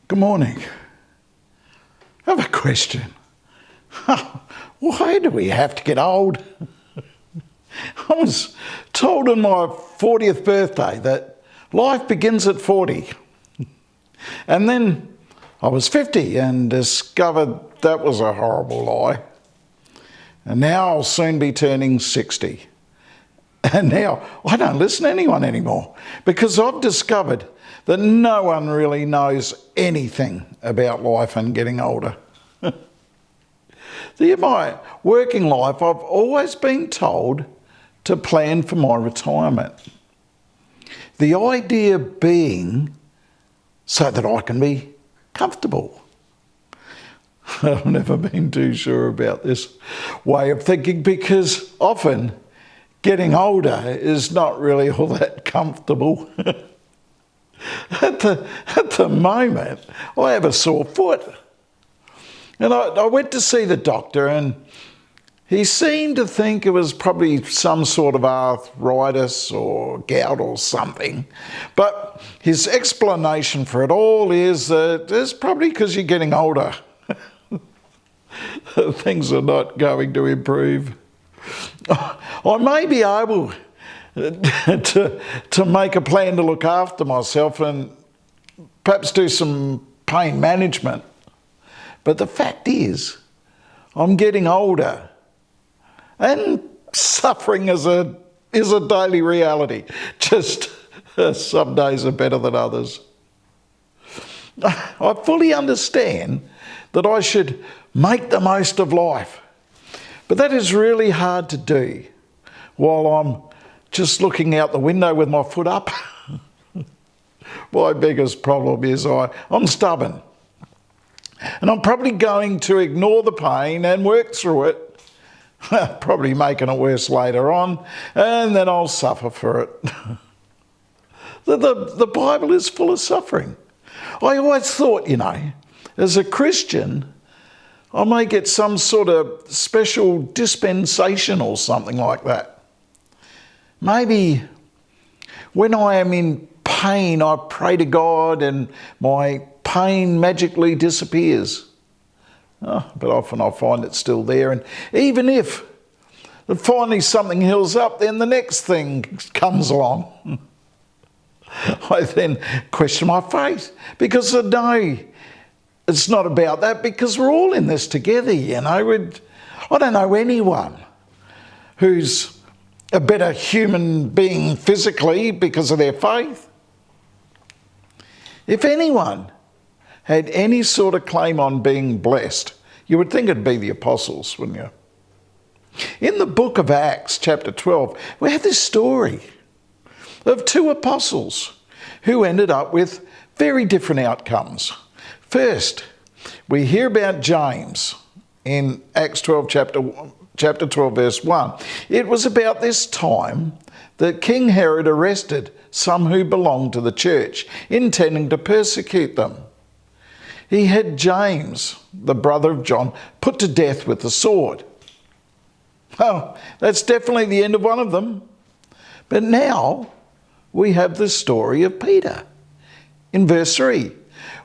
Good morning. I have a question. Why do we have to get old? I was told on my 40th birthday that life begins at 40. And then I was 50 and discovered that was a horrible lie. And now I'll soon be turning 60. And now I don't listen to anyone anymore because I've discovered that no one really knows anything about life and getting older. In my working life, I've always been told to plan for my retirement. The idea being so that I can be comfortable. I've never been too sure about this way of thinking because often getting older is not really all that comfortable. At the moment, I have a sore foot. And I went to see the doctor and he seemed to think it was probably some sort of arthritis or gout or something. But his explanation for it all is that it's probably because you're getting older. Things are not going to improve. I may be able to make a plan to look after myself and perhaps do some pain management. But the fact is, I'm getting older and suffering is a daily reality. Just some days are better than others. I fully understand that I should make the most of life. But that is really hard to do while I'm just looking out the window with my foot up. My biggest problem is I'm stubborn. And I'm probably going to ignore the pain and work through it, probably making it worse later on, and then I'll suffer for it. The Bible is full of suffering. I always thought, as a Christian, I may get some sort of special dispensation or something like that. Maybe when I am in pain, I pray to God and my pain magically disappears. But often I find it's still there. And even if finally something heals up, then the next thing comes along. I then question my faith because I know it's not about that because we're all in this together, I don't know anyone who's a better human being physically because of their faith. If anyone had any sort of claim on being blessed, you would think it'd be the apostles, wouldn't you? In the book of Acts, chapter 12, we have this story of two apostles who ended up with very different outcomes. First, we hear about James in Acts 12, chapter 12, verse 1. It was about this time that King Herod arrested some who belonged to the church, intending to persecute them. He had James, the brother of John, put to death with the sword. Oh, that's definitely the end of one of them. But now we have the story of Peter. In verse 3,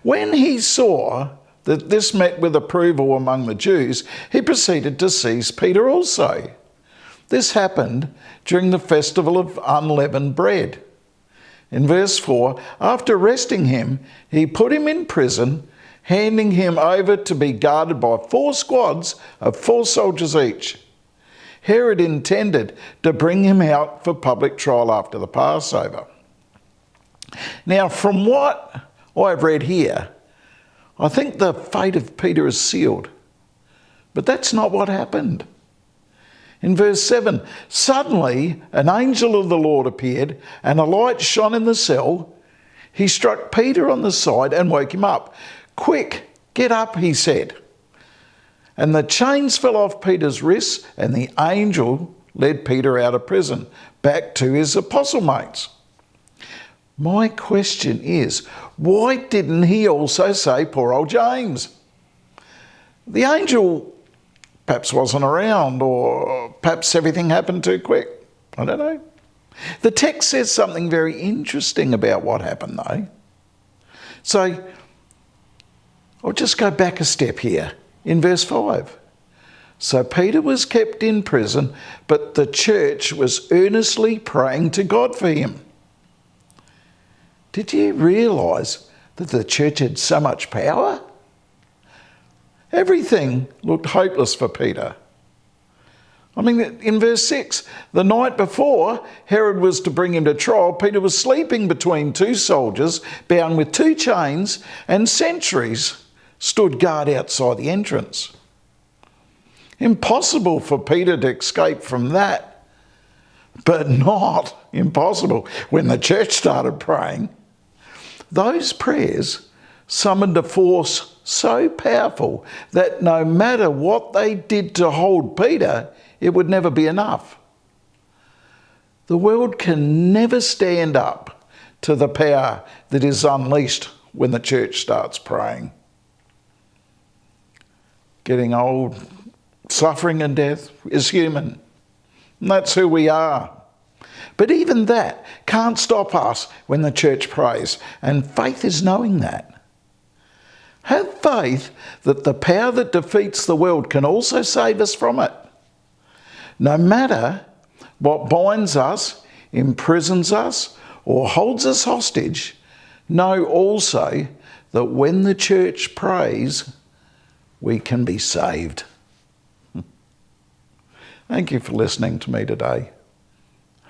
when he saw that this met with approval among the Jews, he proceeded to seize Peter also. This happened during the festival of unleavened bread. In verse 4, after arresting him, he put him in prison, handing him over to be guarded by 4 squads of 4 soldiers each. Herod intended to bring him out for public trial after the Passover. Now, from what I've read here, I think the fate of Peter is sealed. But that's not what happened. In verse 7, suddenly an angel of the Lord appeared and a light shone in the cell. He struck Peter on the side and woke him up. Quick, get up, he said. And the chains fell off Peter's wrists and the angel led Peter out of prison, back to his apostle mates. My question is, why didn't he also say poor old James? The angel perhaps wasn't around, or perhaps everything happened too quick. I don't know. The text says something very interesting about what happened though. So I'll just go back a step here in verse 5. So Peter was kept in prison, but the church was earnestly praying to God for him. Did you realise that the church had so much power? Everything looked hopeless for Peter. I mean, in verse 6, the night before Herod was to bring him to trial, Peter was sleeping between two soldiers, bound with two chains, and sentries stood guard outside the entrance. Impossible for Peter to escape from that, but not impossible when the church started praying. Those prayers summoned a force so powerful that no matter what they did to hold Peter, it would never be enough. The world can never stand up to the power that is unleashed when the church starts praying. Getting old, suffering and death is human. And that's who we are. But even that can't stop us when the church prays. And faith is knowing that. Have faith that the power that defeats the world can also save us from it. No matter what binds us, imprisons us, or holds us hostage, know also that when the church prays, we can be saved. Thank you for listening to me today.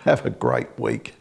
Have a great week.